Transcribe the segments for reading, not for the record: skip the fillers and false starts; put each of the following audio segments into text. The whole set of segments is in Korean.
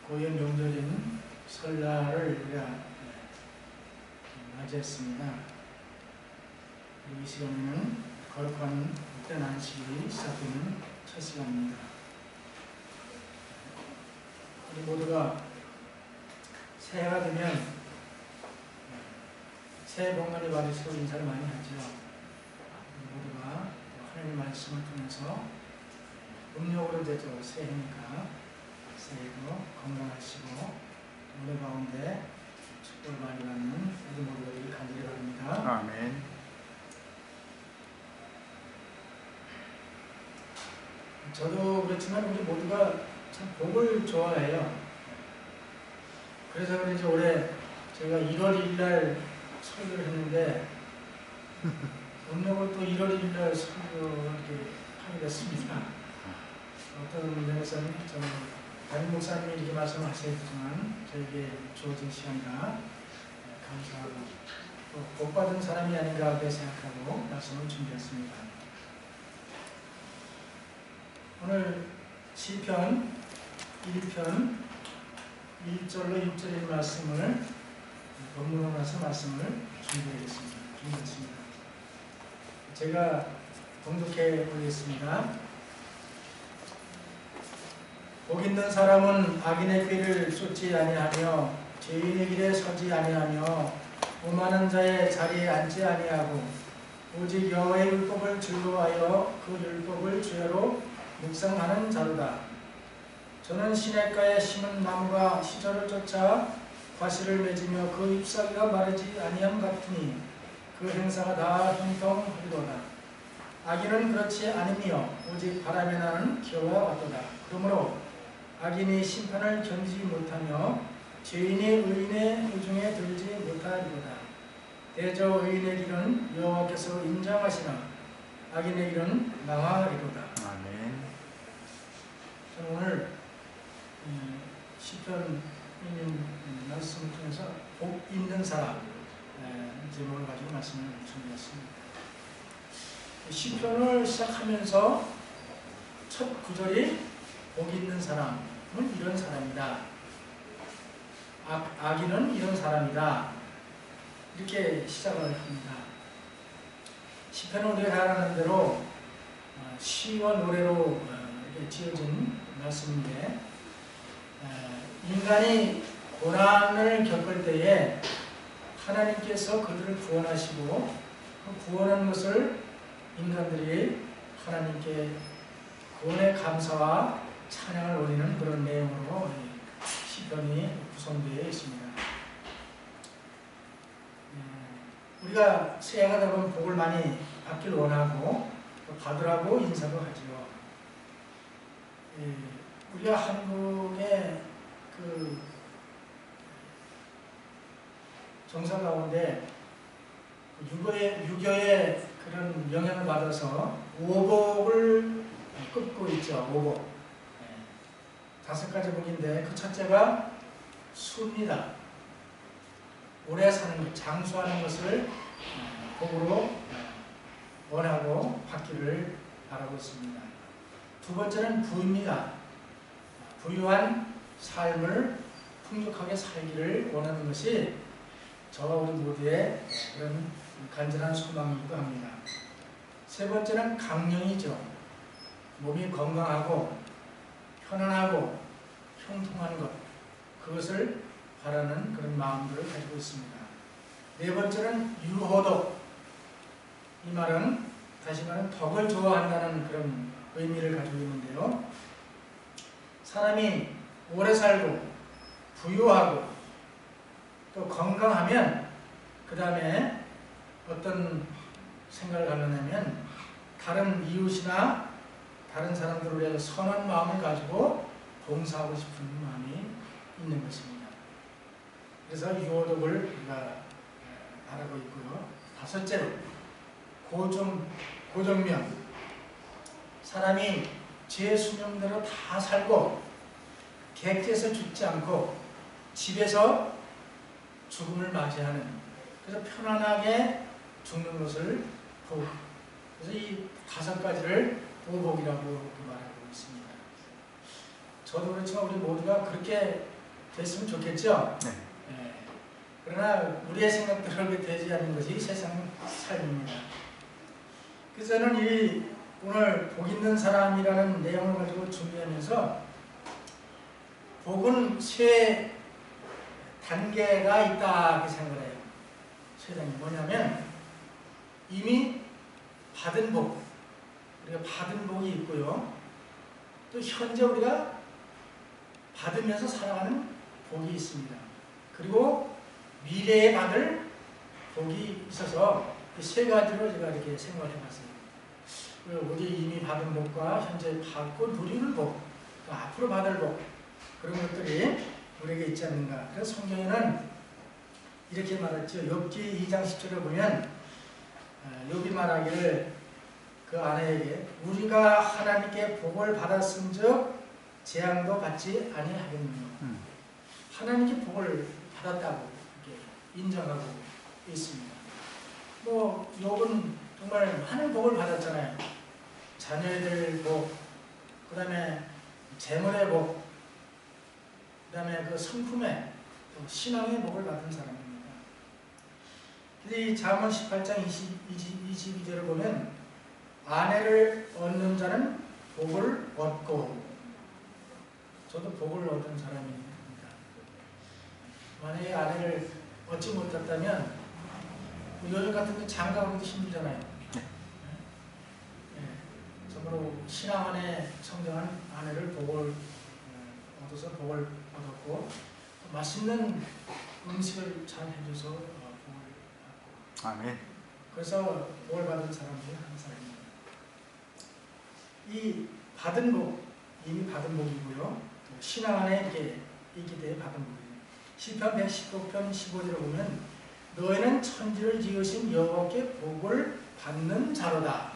고유 명절인 설날을 우리가 맞이했습니다. 이 시간에는 거룩한 복된 안식이 시작되는 첫 시간입니다. 우리 모두가 새해가 되면 새해 복 많이 받으시고 인사를 많이 하죠. 우리 모두가 하나님의 말씀을 통해서 음력으로 되죠. 새해니까 새해도 건강하시고 올해 가운데 축복을 많이 받는 우리 모두들이 간절히 바랍니다. 아멘. 저도 그렇지만 우리 모두가 참 복을 좋아해요. 그래서 그런지 올해 제가 1월 1일 날 설교를 했는데 음력을 또 1월 1일 날 설교를 이렇게 하게 됐습니다. 어떤 면에서는 저는 담임 목사님이 이렇게 말씀하셨지만 저에게 주어진 시간이라 감사하고 또 복받은 사람이 아닌가 하게 생각하고 말씀을 준비했습니다. 오늘 시편 1편 1절로 6절의 말씀을 본문으로 나서 말씀을 준비하겠습니다. 제가 봉독해 보겠습니다. 복 있는 사람은 악인의 길을 쫓지 아니하며 죄인의 길에 서지 아니하며 오만한 자의 자리에 앉지 아니하고 오직 여호와의 율법을 즐거워하여 그 율법을 주야로 묵상하는 자로다. 저는 시냇가에 심은 나무가 시절을 쫓아 과실을 맺으며 그 잎사귀가 마르지 아니함 같으니 그 행사가 다 형통하리로다. 악인은 그렇지 않으며 오직 바람에 나는 기어와 같도다. 그러므로 악인이 심판을 견디지 못하며 죄인이 의인의 의중에 들지 못하리로다. 대저 의인의 길은 여호와께서 인정하시나 악인의 길은 망하리로다. 아멘. 저는 오늘 시편 있는 말씀을 통해서 복 있는 사람 제목을 가지고 말씀을 준비했습니다. 시편을 시작하면서 첫 구절이 복 있는 사람은 이런 사람이다. 악인은 이런 사람이다. 이렇게 시작을 합니다. 시편은 우리가 잘 아는 대로 시와 노래로 이렇게 지어진 말씀인데 인간이 고난을 겪을 때에 하나님께서 그들을 구원하시고 그 구원한 것을 인간들이 하나님께 구원의 감사와 찬양을 올리는 그런 내용으로 시편이 구성되어 있습니다. 우리가 새해가 되면 복을 많이 받길 원하고 또 받으라고 인사도 하죠. 우리가 한국의 그 정서 가운데 유교의 그런 영향을 받아서 오복을 끄고 있죠. 오복. 5가지 복인데 그 첫째가 수입니다. 오래 사는 것, 장수하는 것을 복으로 원하고 받기를 바라고 있습니다. 두 번째는 부입니다. 부유한 삶을 풍족하게 살기를 원하는 것이 저와 우리 모두의 그런 간절한 소망이기도 합니다. 세 번째는 강령이죠. 몸이 건강하고 편안하고 형통한 것, 그것을 바라는 그런 마음들을 가지고 있습니다. 네 번째는 유호덕. 이 말은 다시 말하면 덕을 좋아한다는 그런 의미를 가지고 있는데요. 사람이 오래 살고 부유하고 또 건강하면 그 다음에 어떤 생각을 하느냐면 다른 이웃이나 다른 사람들을 위해서 선한 마음을 가지고 봉사하고 싶은 마음이 있는 것입니다. 그래서 유호덕을 우리가 바라고 있고요. 다섯째로 고정명. 사람이 제 수명대로 다 살고 객지에서 죽지 않고 집에서 죽음을 맞이하는, 그래서 편안하게 죽는 것을 복. 그래서 이 5가지를 보복이라고 말하고 있습니다. 저도 그렇지만 우리 모두가 그렇게 됐으면 좋겠죠? 네. 예. 그러나 우리의 생각대로 그렇게 되지 않는 것이 세상 삶입니다. 그래서 저는 오늘 복 있는 사람이라는 내용을 가지고 준비하면서 복은 세 단계가 있다 이렇게 생각을 해요. 세 단계 뭐냐면 이미 받은 복, 우리가 받은 복이 있고요. 또 현재 우리가 받으면서 살아가는 복이 있습니다. 그리고 미래에 받을 복이 있어서 이 세 가지로 제가 이렇게 생각을 해봤어요. 우리 이미 받은 복과 현재 받고 누리는 복, 또 앞으로 받을 복, 그런 것들이 우리에게 있지 않는가. 그래서 성경에는 이렇게 말했죠. 욥기 2장 10절에 보면 욥이 말하기를 그 아내에게 우리가 하나님께 복을 받았은즉 재앙도 받지 아니하겠느냐. 하나님께 복을 받았다고 이렇게 인정하고 있습니다. 뭐 욥은 정말 많은 복을 받았잖아요. 자녀들 복, 그 다음에 재물의 복, 그 다음에 그 성품의 신앙의 복을 받은 사람입니다. 이 잠언 18장 22절을 보면 아내를 얻는 자는 복을 얻고, 저도 복을 얻은 사람입니다. 만약에 아내를 얻지 못했다면 요즘 같은 게 장가가기도 힘들잖아요. 정말로 신앙 안에 성장한 아내를 복을 얻어서 복을 얻었고, 맛있는 음식을 잘 해줘서 복을 받고, 아멘. 그래서 복을 받은 사람 중에 한 사람입니다. 이 받은 복, 이미 받은 복이고요. 신앙 안에 이렇게 있기 때문에 받은 복이에요. 시편 119편 15절을 보면 너희는 천지를 지으신 여호와께 복을 받는 자로다.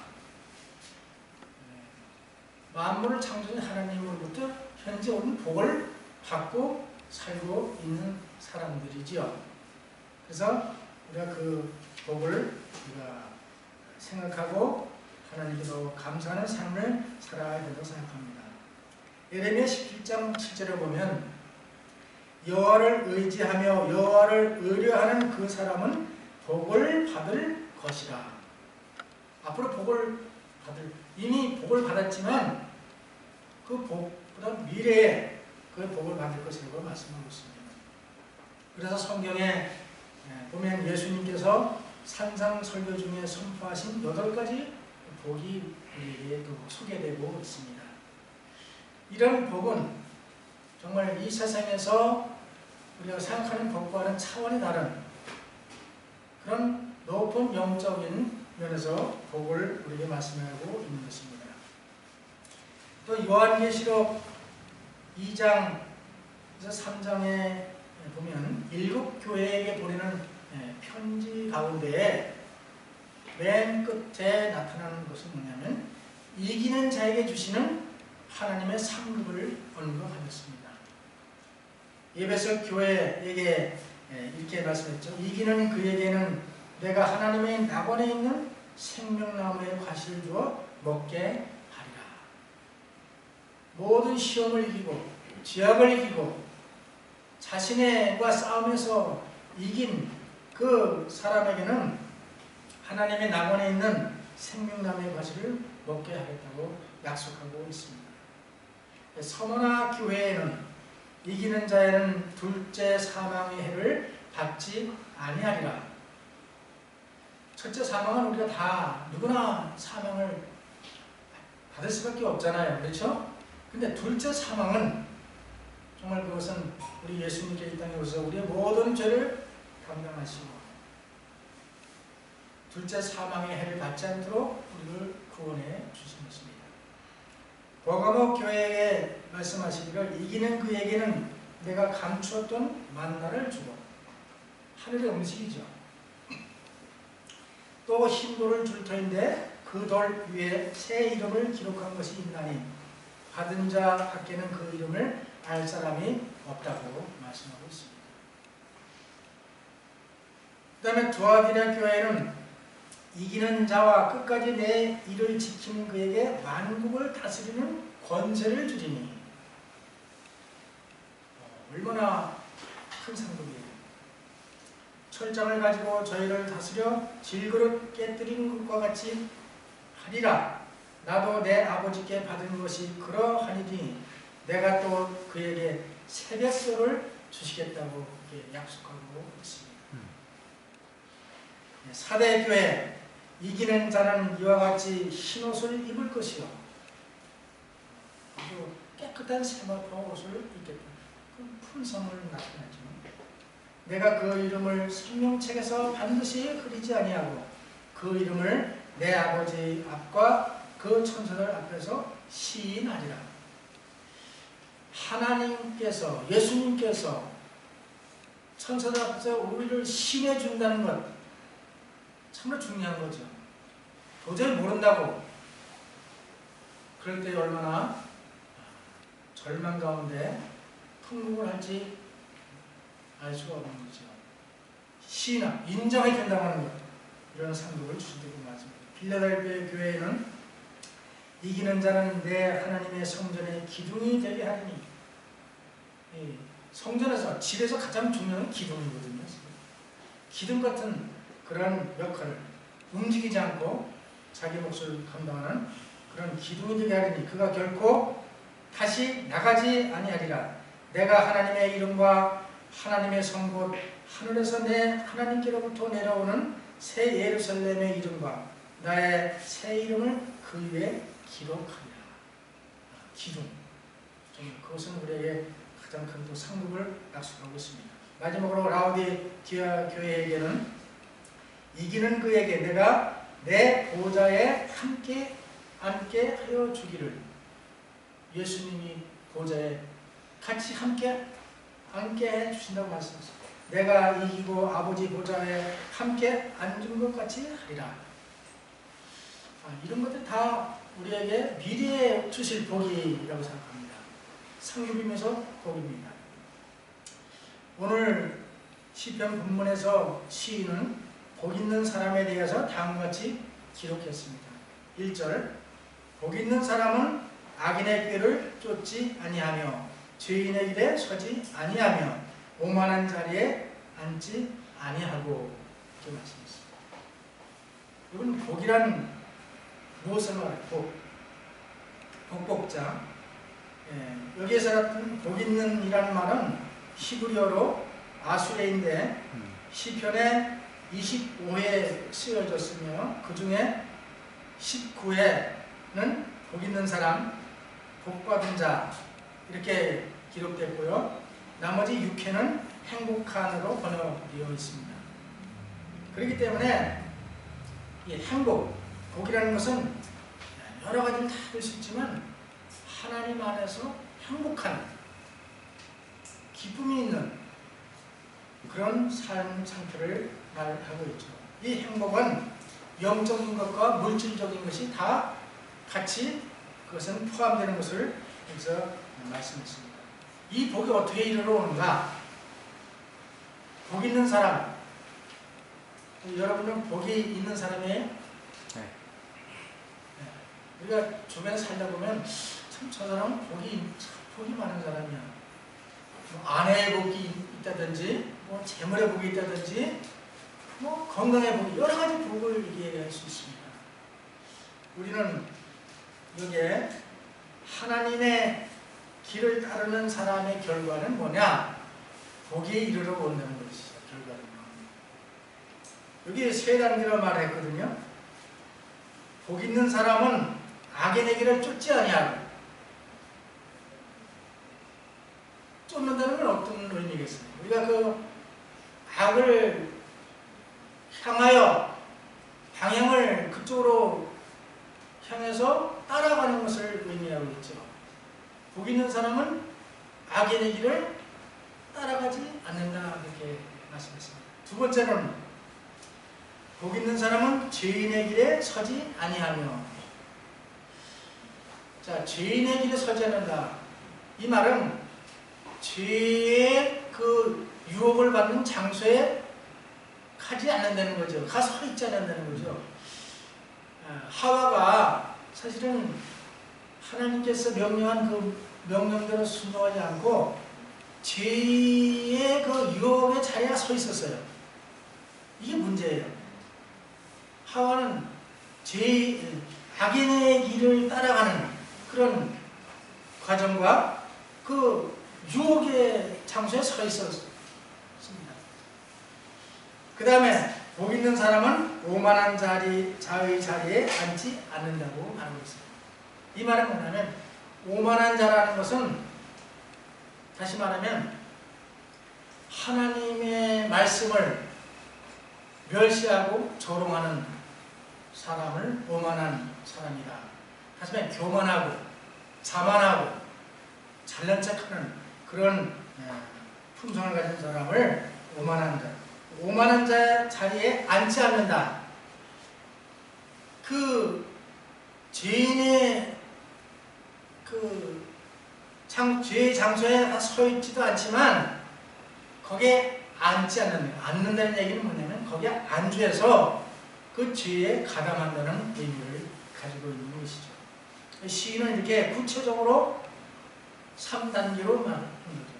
만물을 창조한 하나님으로부터 현재 오는 복을 받고 살고 있는 사람들이지요. 그래서 우리가 그 복을 우리가 생각하고 하나님께 더 감사하는 삶을 살아야 된다고 생각합니다. 예레미야 17장 7절에 보면 여호와를 의지하며 여호와를 의뢰하는 그 사람은 복을 받을 것이라. 앞으로 복을 받을, 이미 복을 받았지만 그 복보다 미래에 그 복을 받을 것이라고 말씀하고 있습니다. 그래서 성경에 보면 예수님께서 산상설교 중에 선포하신 8가지 복이 우리에게 또 소개되고 있습니다. 이런 복은 정말 이 세상에서 우리가 생각하는 복과는 차원이 다른 그런 높은 영적인 면에서 복을 우리에게 말씀하고 있는 것입니다. 또 요한계시록 2장에서 3장에 보면 7교회에게 보내는 편지 가운데 맨 끝에 나타나는 것은 뭐냐면 이기는 자에게 주시는 하나님의 상급을 언급하였습니다. 에베소 교회에게 이렇게 말씀했죠. 이기는 그에게는 내가 하나님의 낙원에 있는 생명나무의 과실을 주어 먹게 하리라. 모든 시험을 이기고 죄악을 이기고 자신과 싸움에서 이긴 그 사람에게는 하나님의 낙원에 있는 생명나무의 과실을 먹게 하겠다고 약속하고 있습니다. 서머나 교회에는 이기는 자에는 둘째 사망의 해를 받지 아니하리라. 첫째 사망은 우리가 다 누구나 사망을 받을 수밖에 없잖아요. 그렇죠? 근데 둘째 사망은 정말 그것은 우리 예수님께 이 땅에 오셔서 우리의 모든 죄를 감당하시고 둘째 사망의 해를 받지 않도록 우리를 구원해 주신 것입니다. 버가모 교회에게 말씀하시기를 이기는 그에게는 내가 감추었던 만나를 주고, 하늘의 음식이죠. 또 흰돌을 줄 터인데 그 돌 위에 새 이름을 기록한 것이 있나니 받은 자 밖에는 그 이름을 알 사람이 없다고 말씀하고 있습니다. 그 다음에 두아디라 교회는 이기는 자와 끝까지 내 일을 지키는 그에게 만국을 다스리는 권세를 주리니, 얼마나 큰 상급이에요. 철장을 가지고 저희를 다스려 질그릇 깨뜨리는 것과 같이 하리라. 나도 내 아버지께 받은 것이 그러하니니 내가 또 그에게 세뱃소를 주시겠다고 약속하고 있습니다. 사대 교회 이기는 자는 이와 같이 흰옷을 입을 것이요 아주 깨끗한 세마포 옷을 입겠다. 그럼 품성을 나타내죠. 내가 그 이름을 생명책에서 반드시 흐리지 아니하고 그 이름을 내 아버지 앞과 그 천사들 앞에서 시인하리라. 하나님께서 예수님께서 천사들 앞에서 우리를 시인해 준다는 것 참으로 중요한 거죠. 도저히 모른다고 그럴 때 얼마나 절망 가운데 통곡을 할지 알 수가 없는 거죠. 시인하, 인정해 준다고 하는 것, 이런 상급을 주신다고 말씀합니다. 빌라델비아 교회에는 이기는 자는 내 하나님의 성전의 기둥이 되게 하리니, 성전에서 집에서 가장 중요한 건 기둥이거든요. 기둥 같은 그런 역할을 움직이지 않고 자기 몫을 감당하는 그런 기둥이 되게 하리니 그가 결코 다시 나가지 아니하리라. 내가 하나님의 이름과 하나님의 성곳 하늘에서 내 하나님께로부터 내려오는 새 예루살렘의 이름과 나의 새 이름을 그 위에 기록하리라. 기둥. 그것은 우리에게 가장 큰 또 상급을 약속하고 있습니다. 마지막으로 라오디게아 교회에게는 이기는 그에게 내가 내 보좌에 함께 앉게 하여 주기를. 예수님이 보좌에 같이 함께 앉게 해 주신다고 말씀하셨습니다. 내가 이기고 아버지 보좌에 함께 앉은 것 같이 하리라. 이런 것들 다 우리에게 미래에 주실 복이라고 생각합니다. 상급이면서 복입니다. 오늘 시편 본문에서 시인은 복 있는 사람에 대해서 다음과 같이 기록했습니다. 1절 복 있는 사람은 악인의 꾀를 쫓지 아니하며 죄인의 길에 서지 아니하며 오만한 자리에 앉지 아니하고 이렇게 말씀했습니다. 이건 복이란 무엇을 말해요? 복복자. 여기에서 나타난 복 있는 이라는 말은 히브리어로 아수레인데 시편에 25회에 쓰여졌으며 그 중에 19회는 복 있는 사람, 복 받은 자 이렇게 기록됐고요. 나머지 6회는 행복한으로 번역되어 있습니다. 그렇기 때문에 이 행복, 복이라는 것은 여러 가지를 다 할 수 있지만 하나님 안에서 행복한 기쁨이 있는 그런 삶 상태를 말하고 있죠. 이 행복은 영적인 것과 물질적인 것이 다 같이 그것은 포함되는 것을 여기서 말씀했습니다. 이 복이 어떻게 이르러 오는가? 복 있는 사람, 여러분은 복이 있는 사람이에요? 네. 우리가 주변에 살다 보면 참 저 사람은 복이 많은 사람이야. 뭐 아내의 복이 있다든지, 뭐 재물의 복이 있다든지, 뭐 건강의 복이 여러 가지 복을 얘기할 수 있습니다. 우리는 여기에 하나님의 길을 따르는 사람의 결과는 뭐냐? 복에 이르러 온다는 것이죠. 결과는. 여기 세 단계로 말했거든요. 복 있는 사람은 악인의 길을 쫓지 아니하고. 쫓는다는 건 어떤 의미겠습니까? 우리가 그 악을 향하여 방향을 그쪽으로 향해서 따라가는 것을 의미하고 있죠. 복 있는 사람은 악인의 길을 따라가지 않는다 이렇게 말씀했습니다. 두 번째는 복 있는 사람은 죄인의 길에 서지 아니하며. 자, 죄인의 길에 서지 않는다. 이 말은 죄의 그 유혹을 받는 장소에 가지 않는다는 거죠. 가서 서 있지 않는다는 거죠. 하와가 사실은 하나님께서 명령한 그 명령대로 순종하지 않고 죄의 그 유혹의 자리에 서 있었어요. 이게 문제예요. 하와는 악인의 길을 따라가는 그런 과정과 그 유혹의 장소에 서 있었습니다. 그 다음에 복 있는 사람은 오만한 자의 자리에 앉지 않는다고 말하고 있습니다. 이 말은 뭐냐면 오만한 자라는 것은 다시 말하면 하나님의 말씀을 멸시하고 조롱하는 사람을 오만한 사람이다. 다시 말하면 교만하고 자만하고 잘난 척하는 그런 품성을 가진 사람을 오만한 자. 오만한 자 자리에 앉지 않는다. 그 죄인의 죄의 장소에 서 있지도 않지만 거기에 앉지 않는다는 얘기는 뭐냐면 거기에 안주해서 그 죄에 가담한다는 의미를 가지고 있는 것이죠. 시인은 이렇게 구체적으로 3단계로 말하는 거죠.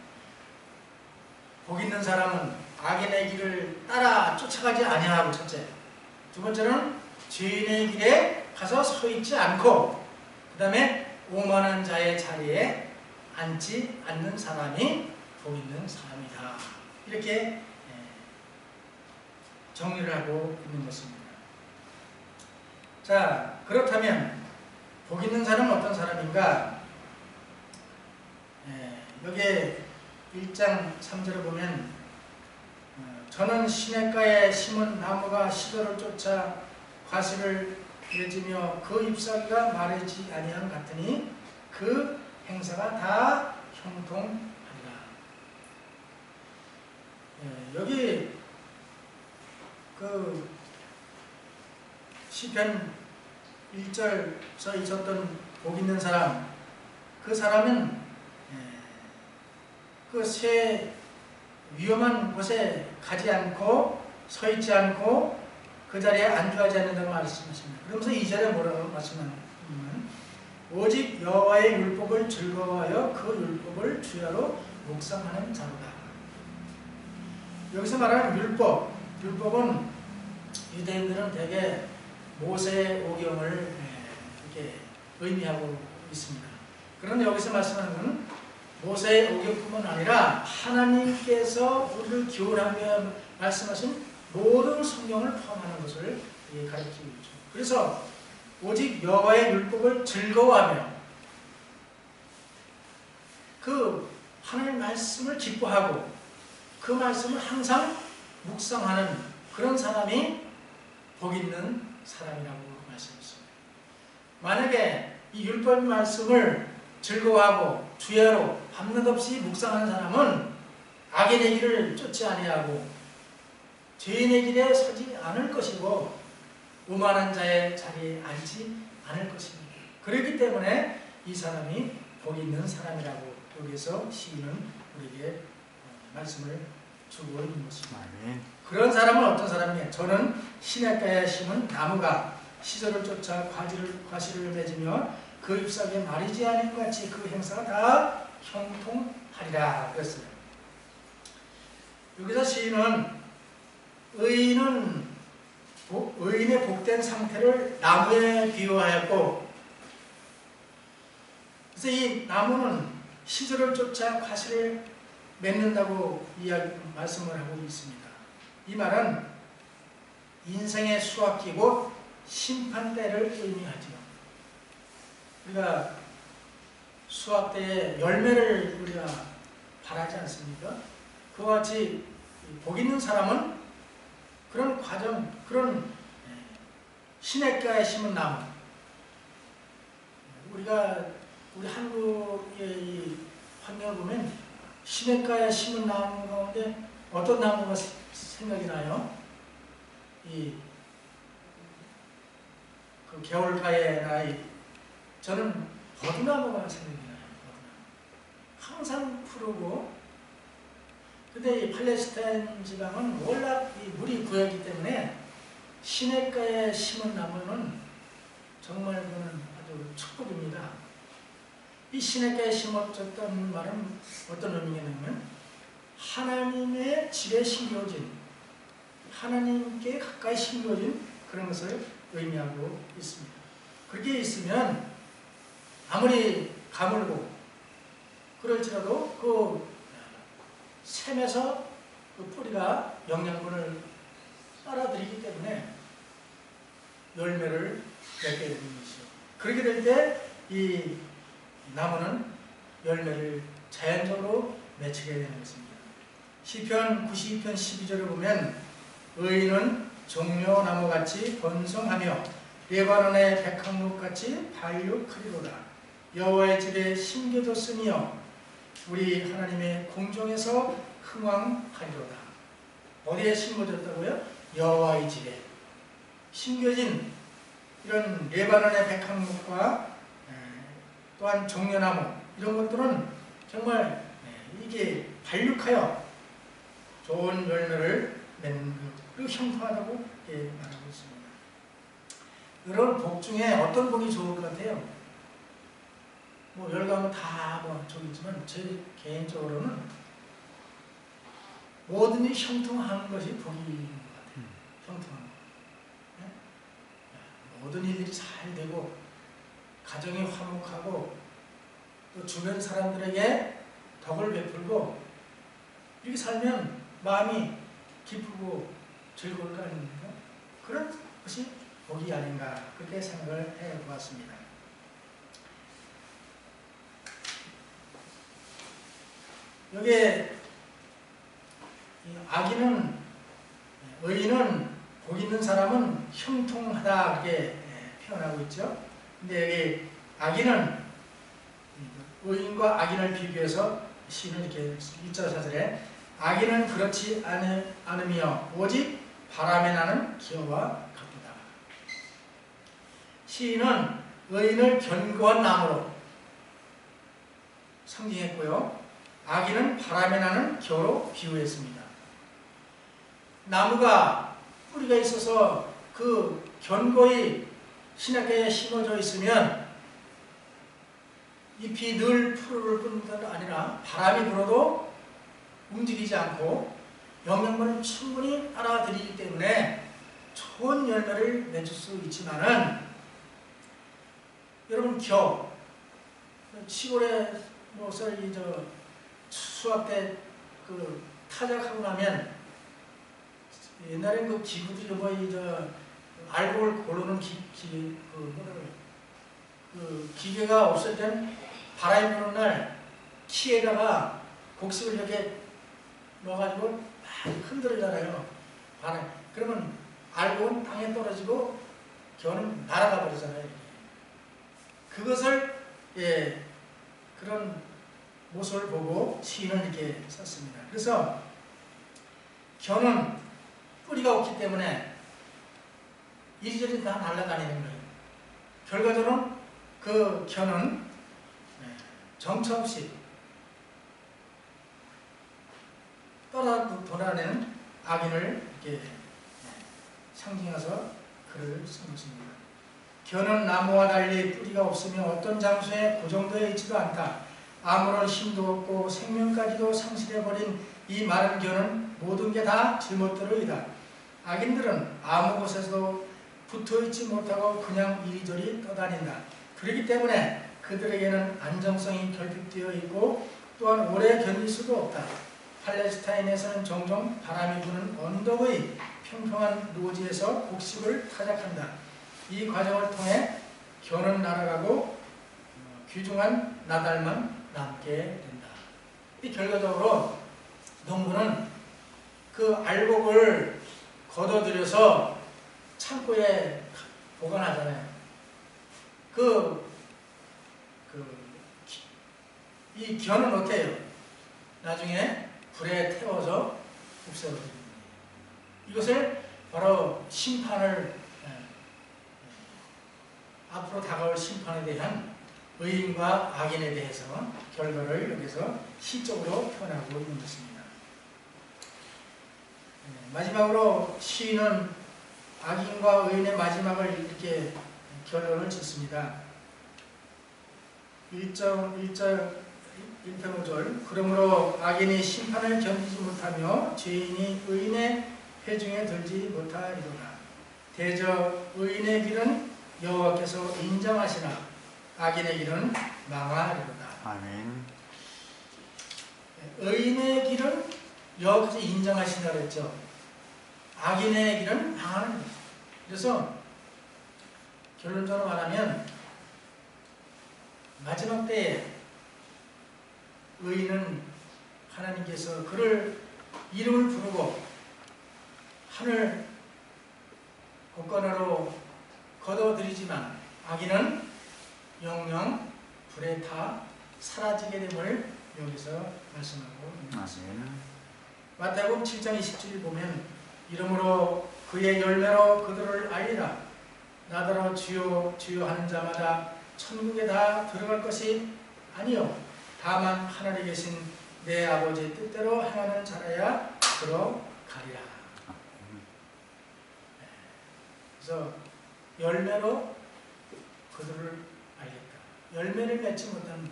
복 있는 사람은 악인의 길을 따라 쫓아가지 아니하고 첫째. 두 번째는 죄인의 길에 가서 서 있지 않고 그 다음에 오만한 자의 자리에 앉지 않는 사람이 복 있는 사람이다. 이렇게 정리를 하고 있는 것입니다. 자, 그렇다면 복 있는 사람은 어떤 사람인가? 여기에 1장 3절을 보면 저는 시냇가에 심은 나무가 시절을 쫓아 과실을 맺으며 그 잎사귀가 마르지 아니함 같으니 그 행사가 다 형통하리라. 여기 그 시편 1절에서 있었던 복 있는 사람, 그 사람은 그 새 위험한 곳에 가지 않고 서 있지 않고 그 자리에 안주하지 않는다고 말씀하십니다. 그러면서 2절에 뭐라고 말씀하냐면 오직 여호와의 율법을 즐거워하여 그 율법을 주야로 묵상하는 자로다. 여기서 말하는 율법은 유대인들은 대개 모세의 오경을 이렇게 의미하고 있습니다. 그런데 여기서 말씀하는 것은 모세의 오경뿐만 아니라 하나님께서 우리를 기원하며 말씀하신 모든 성경을 포함하는 것을 가르치고 있죠. 그래서 오직 여호와의 율법을 즐거워하며 그 하나님의 말씀을 기뻐하고 그 말씀을 항상 묵상하는 그런 사람이 복 있는 사람이라고 말씀했습니다. 만약에 이 율법 말씀을 즐거워하고 주야로 밤낮 없이 묵상하는 사람은 악인의 길을 쫓지 아니하고 죄인의 길에 서지 않을 것이고 오만한 자의 자리에 앉지 않을 것입니다. 그렇기 때문에 이 사람이 복 있는 사람이라고 여기서 시인은 우리에게 말씀을 주고 있는 것입니다. 그런 사람은 어떤 사람이냐? 저는 시냇가에 심은 나무가 시절을 쫓아 과실을 맺으며 그 잎사귀에 마르지 않은 같이 그 행사가 다 형통하리라 그랬어요. 여기서 시인은 의인의 복된 상태를 나무에 비유하였고, 그래서 이 나무는 시절을 쫓아 과실을 맺는다고 말씀을 하고 있습니다. 이 말은 인생의 수확기고 심판대를 의미하죠. 우리가 수확 때에 열매를 우리가 바라지 않습니까? 그와 같이 복 있는 사람은 그런 과정, 그런 시냇가에 심은 나무, 우리 한국의 이 환경을 보면 시냇가에 심은 나무 가운데 어떤 나무가 생각이 나요? 그 겨울가에나 저는 버드나무가 생각이 나요. 항상 푸르고, 근데 이 팔레스타인 지방은 워낙 이 물이 구하기 때문에 시냇가에 심은 나무는 정말 그는 아주 축복입니다. 이 시냇가에 심어졌다는 말은 어떤 의미냐면 하나님의 집에 심겨진, 하나님께 가까이 심겨진 그런 것을 의미하고 있습니다. 그렇게 있으면 아무리 가물고 그럴지라도 그 샘에서 그 뿌리가 영양분을 빨아들이기 때문에 열매를 맺게 되는 것이죠. 그렇게 될 때 이 나무는 열매를 자연적으로 맺히게 되는 것입니다. 시편 92편 12절을 보면 의인은 종려나무같이 번성하며 레바논의 백향목같이 발육하리로다. 여호와의 집에 심겨졌으며 우리 하나님의 궁정에서 흥왕하리로다. 어디에 심겨졌다고요? 여호와의 집에 심겨진 이런 레바논의 백향목과 또한 종려나무 이런 것들은 정말 이게 발육하여 좋은 열매를 맺는 것, 그리고 형통하다고 말하고 있습니다. 여러분, 복 중에 어떤 복이 좋을 것 같아요? 뭐 열가면 다 좋겠지만 제 개인적으로는 모든 일이 형통하는 것이 복인 것 같아요. 형통한 것. 네? 모든 일들이 잘 되고 가정이 화목하고 또 주변 사람들에게 덕을 베풀고 이렇게 살면 마음이 기쁘고 즐거울 거 아닙니까? 그런 것이 복이 아닌가 그렇게 생각을 해보았습니다. 여기에 악인은, 의인은, 복 있는 사람은 형통하다 이렇게 표현하고 있죠. 근데 여기 악인은, 의인과 악인을 비교해서 시인은 이렇게 1절 4절에 악인은 그렇지 않으며 오직 바람에 나는 기어와 같도다. 시인은 의인을 견고한 나무로 상징했고요. 악인은 바람에 나는 기어로 비유했습니다. 나무가 뿌리가 있어서 그 견고히 신학계에 심어져 있으면 잎이 늘 푸르를 뿐 아니라 바람이 불어도 움직이지 않고 영양분을 충분히 빨아들이기 때문에 좋은 열매를 맺을 수 있지만은 여러분 시골에 수학 때 그 타작하고 나면 옛날엔 그 기구도 알코올 고르는 기계가 없을 땐 바람이 부는 날 키에다가 곡식을 이렇게 넣어가지고 막 흔들잖아요. 바람. 그러면 알코올은 땅에 떨어지고 겨는 날아가 버리잖아요. 그것을 그런 모습을 보고 시인은 이렇게 썼습니다. 그래서 겨는 뿌리가 없기 때문에 이리저리 다 날아다니는 거예요. 결과적으로는 그 겨는 정처 없이 돌아다니는 악인을 이렇게 상징해서 글을 쓴 것입니다. 겨는 나무와 달리 뿌리가 없으며 어떤 장소에 고정되어 있지도 않다. 아무런 힘도 없고 생명까지도 상실해버린 이 마른 겨는 모든 게 다 질못대로이다. 악인들은 아무 곳에서도 붙어있지 못하고 그냥 이리저리 떠다닌다. 그렇기 때문에 그들에게는 안정성이 결핍되어 있고 또한 오래 견딜 수도 없다. 팔레스타인에서는 종종 바람이 부는 언덕의 평평한 노지에서 곡식을 타작한다. 이 과정을 통해 겨는 날아가고 귀중한 나달만 남게 된다. 이 결과적으로 농부는 그 알곡을 걷어들여서 창고에 보관하잖아요. 이 겨는 어떻게 해요? 나중에 불에 태워서 없애버립니다. 이것을 바로 심판을 앞으로 다가올 심판에 대한 의인과 악인에 대해서 결과를 여기서 시적으로 표현하고 있는 것입니다. 마지막으로 시인은 악인과 의인의 마지막을 이렇게 결론을 짓습니다. 1절에 1편 5절 그러므로 악인이 심판을 견디지 못하며 죄인이 의인의 회중에 들지 못하리로다. 대저 의인의 길은 여호와께서 인정하시나 악인의 길은 망하리로다. 아멘. 의인의 길은 여호와께서 인정하신다 그랬죠. 악인의 길은 망하는 거죠. 그래서 결론적으로 말하면 마지막 때에 의인은 하나님께서 그를 이름을 부르고 하늘 곳간으로 거둬들이지만 악인은 영영 불에 타 사라지게 됨을 여기서 말씀하고 있습니다. 마태복음 7장 20절 보면 이러므로 그의 열매로 그들을 알리라. 나더러 주여 주여 하는 자마다 천국에 다 들어갈 것이 아니요 다만 하늘에 계신 내 아버지의 뜻대로 행하는 자라야 들어가리라. 그래서 열매로 그들을 알겠다. 열매를 맺지 못한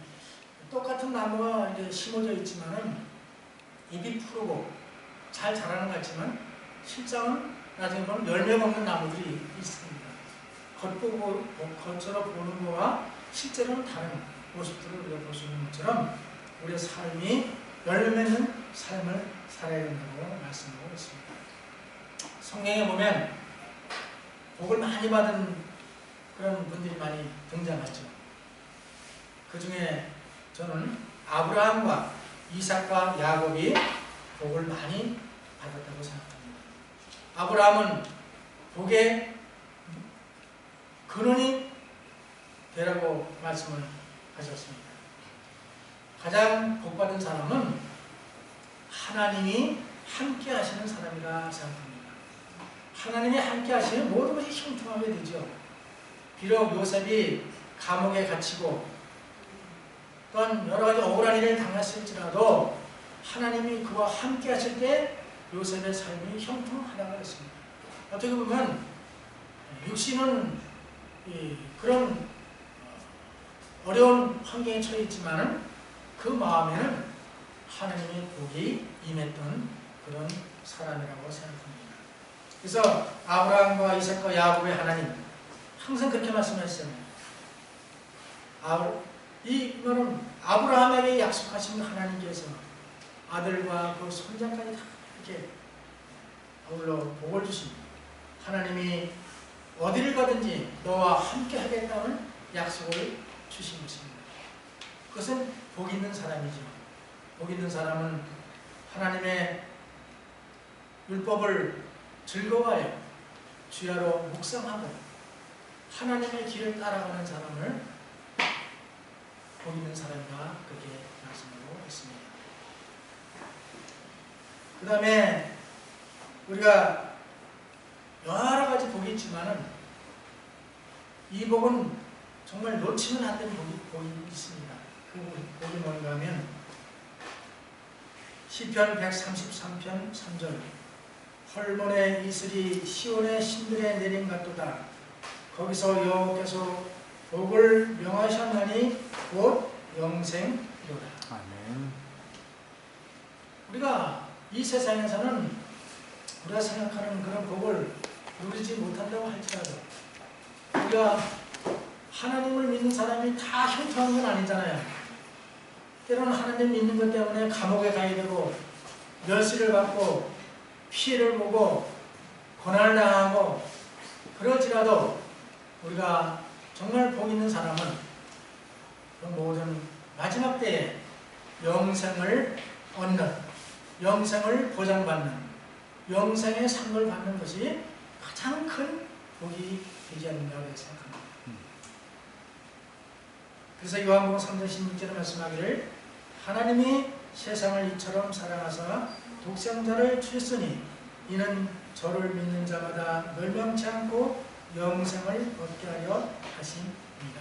똑같은 나무가 이제 심어져 있지만은 잎이 푸르고 잘 자라는 것 같지만 실상은 나중에 보면 열매 먹는 나무들이 있습니다. 겉으로 보는 거와 실제로는 다른 모습들을 우리가 볼 수 있는 것처럼 우리의 삶이 열매 맺는 삶을 살아야 된다고 말씀하고 있습니다. 성경에 보면 복을 많이 받은 그런 분들이 많이 등장하죠. 그 중에 저는 아브라함과 이삭과 야곱이 복을 많이 받았다고 생각합니다. 아브라함은 복의 근원이 되라고 말씀을 하셨습니다. 가장 복받은 사람은 하나님이 함께 하시는 사람이라 생각합니다. 하나님이 함께 하시면 모든 것이 형통하게 되죠. 비록 요셉이 감옥에 갇히고 또한 여러 가지 억울한 일을 당했을지라도 하나님이 그와 함께 하실 때 요셉의 삶이 형통하다고 했습니다. 어떻게 보면 육신은 그런 어려운 환경에 처해 있지만은 그 마음에는 하나님의 복이 임했던 그런 사람이라고 생각합니다. 그래서 아브라함과 이삭과 야곱의 하나님 항상 그렇게 말씀하셨어요. 이거는 아브라함에게 약속하신 하나님께서 아들과 그 손자까지 다 이렇게 아울러 복을 주십니다. 하나님이 어디를 가든지 너와 함께 하겠다는 약속을 주신 것입니다. 그것은 복 있는 사람이죠. 복 있는 사람은 하나님의 율법을 즐거워하여 주야로 묵상하고 하나님의 길을 따라가는 사람을 복 있는 사람이라 그렇게 말씀하고 있습니다. 그 다음에 우리가 여러 가지 복이 있지만은 이 복은 정말 놓치면 안 되는 복이 있습니다. 그 복이 뭔가 하면 시편 133편 3절 헐몬의 이슬이 시온의 신들에 내린 같도다. 거기서 여호와께서 복을 명하셨나니 곧 영생이로다. 아멘. 우리가 이 세상에서는 우리가 생각하는 그런 복을 누리지 못한다고 할지라도 우리가 하나님을 믿는 사람이 다 형통한 건 아니잖아요. 때로는 하나님 믿는 것 때문에 감옥에 가야 되고 멸시를 받고 피해를 보고 고난을 당하고 그럴지라도 우리가 정말 복 있는 사람은 그 모든 마지막 때에 영생을 얻는, 영생을 보장받는, 영생의 상을 받는 것이 가장 큰 복이 되지 않는가 생각합니다. 그래서 요한복음 3장 16절에 말씀하기를 하나님이 세상을 이처럼 사랑하사 독생자를 주셨으니 이는 저를 믿는 자마다 멸망치 않고 영생을 얻게 하려 하심이다.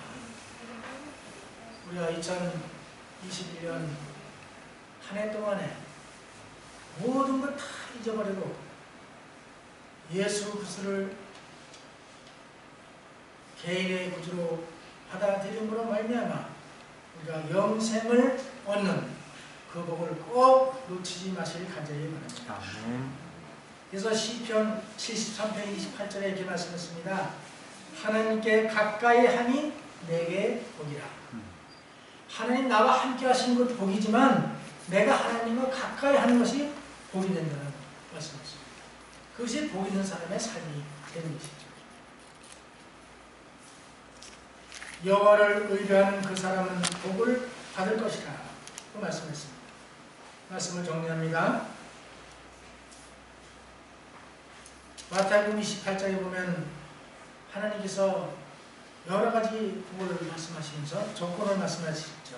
우리가 2021년 한 해 동안에 모든 것 다 잊어버리고 예수 그리스도를 개인의 구주로 받아들임으로 말미암아 우리가 영생을 얻는 그 복을 꼭 놓치지 마시길 간절히 바랍니다. 그래서 시편 73편 28절에 이렇게 말씀했습니다. 하나님께 가까이 하니 내게 복이라. 하나님 나와 함께 하시는 것도 복이지만 내가 하나님과 가까이 하는 것이 복이 된다는 말씀이십니다. 그것이 복 있는 사람의 삶이 되는 것이죠. 여호와를 의뢰하는 그 사람은 복을 받을 것이라 그 말씀했습니다. 말씀을 정리합니다. 마태복음 28장에 보면 하나님께서 여러 가지 복을 말씀하시면서 조건을 말씀하시죠.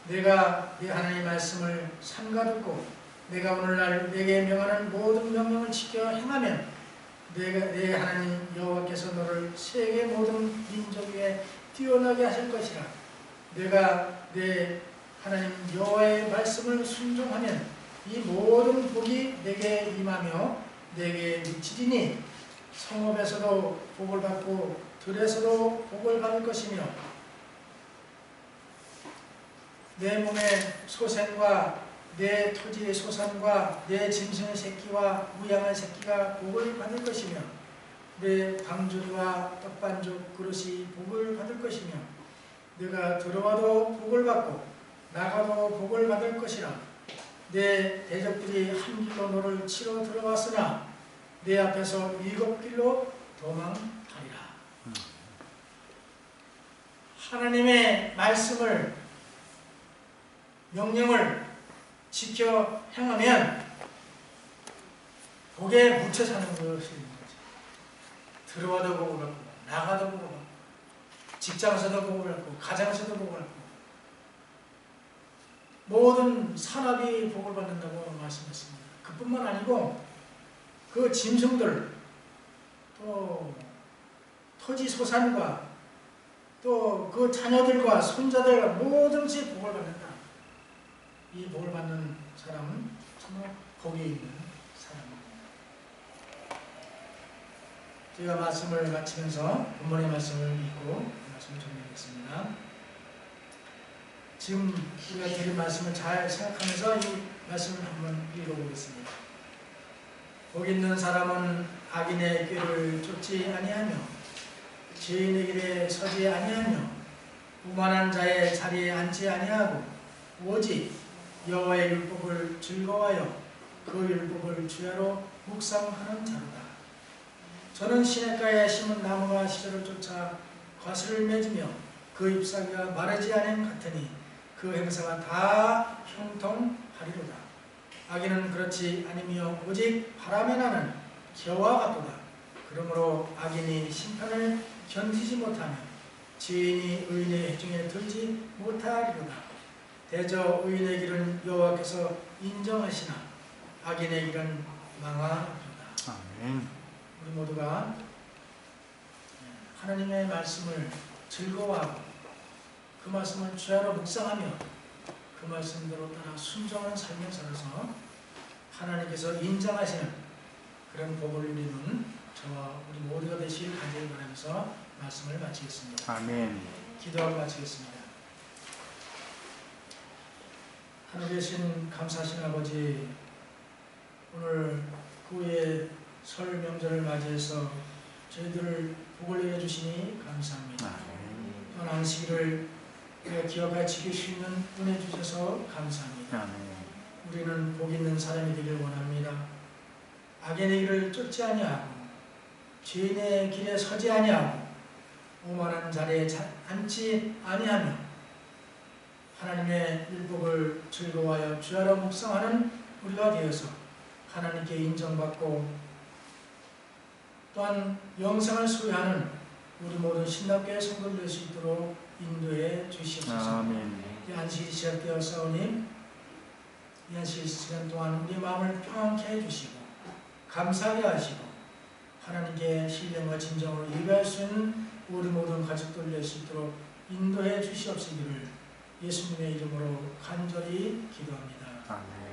내가 네 하나님의 말씀을 삼가듣고 내가 오늘날 내게 명하는 모든 명령을 지켜 행하면 내 하나님 여호와께서 너를 세계 모든 민족 위에 뛰어나게 하실 것이라. 내가 내 하나님 여호와의 말씀을 순종하면 이 모든 복이 내게 임하며 내게 미치리니 성읍에서도 복을 받고 들에서도 복을 받을 것이며 내 몸의 소생과 내 토지의 소산과 내 짐승의 새끼와 우양의 새끼가 복을 받을 것이며 내 방주리와 떡반죽 그릇이 복을 받을 것이며 내가 들어와도 복을 받고 나가도 복을 받을 것이라. 내 대적들이 한 길로 너를 치러 들어왔으나 내 앞에서 7길로 도망하리라. 하나님의 말씀을 명령을 지켜 행하면 복에 묻혀 사는 것이 있는 거죠. 들어와도 복을 받고 나가도 복을 받고 직장에서도 복을 받고 가정에서도 복을 받고 모든 산업이 복을 받는다고 말씀했습니다. 그뿐만 아니고 그 짐승들 또 토지 소산과 또 그 자녀들과 손자들과 모든 것이 복을 받는다. 이 복을 받는 사람은 정말 복이 있는 사람입니다. 제가 말씀을 마치면서 본문의 말씀을 읽고 말씀을 정리하겠습니다. 지금 우리가 드린 말씀을 잘 생각하면서 이 말씀을 한번 읽어보겠습니다. 복 있는 사람은 악인의 꾀를 쫓지 아니하며 죄인의 길에 서지 아니하며 오만한 자의 자리에 앉지 아니하고 오직 여호와의 율법을 즐거워하여 그 율법을 주야로 묵상하는 자로다. 저는 시냇가에 심은 나무가 시절을 쫓아 과실을 맺으며 그 잎사귀가 마르지 않음 같으니 그 행사가 다 형통하리로다. 악인은 그렇지 아니며 오직 바람에 나는 겨와 같도다. 그러므로 악인이 심판을 견디지 못하며 죄인이 의인의 해중에 들지 못하리로다. 대저 의인의 길은 여호와께서 인정하시나 악인의 길은 망하리로다. 아멘. 우리 모두가 하나님의 말씀을 즐거워하고 그 말씀을 주야로 묵상하며 그 말씀대로 따라 순종하는 삶을 살아서 하나님께서 인정하시는 그런 복을 누리는 저와 우리 모두가 되시길 간절히 바라면서 말씀을 마치겠습니다. 아멘. 기도하고 마치겠습니다. 하늘에 계신 감사하신 아버지, 오늘 구의 설 명절을 맞이해서 저희들을 복을 내려주시니 감사합니다. 또한 안식일을 우리가 기억하여 지킬 수 있는 은혜 주셔서 감사합니다. 아멘. 우리는 복 있는 사람이 되길 원합니다. 악인의 길을 쫓지 아니하고 죄인의 길에 서지 아니하고 오만한 자리에 앉지 아니하며 하나님의 율법을 즐거워하여 주야로 묵상하는 우리가 되어서 하나님께 인정받고 또한 영생을 소유하는 우리 모든 신답게 성도를 될 수 있도록 인도해 주시옵소서. 아멘. 이 안식일이 시작되었사오니 이 안식일 시간 동안 우리 마음을 평안케 해주시고 감사하게 하시고 하나님께 신령과 진정으로 예배할 수 있는 우리 모든 가족들 될 수 있도록 인도해 주시옵시기를 예수님의 이름으로 간절히 기도합니다. 아멘.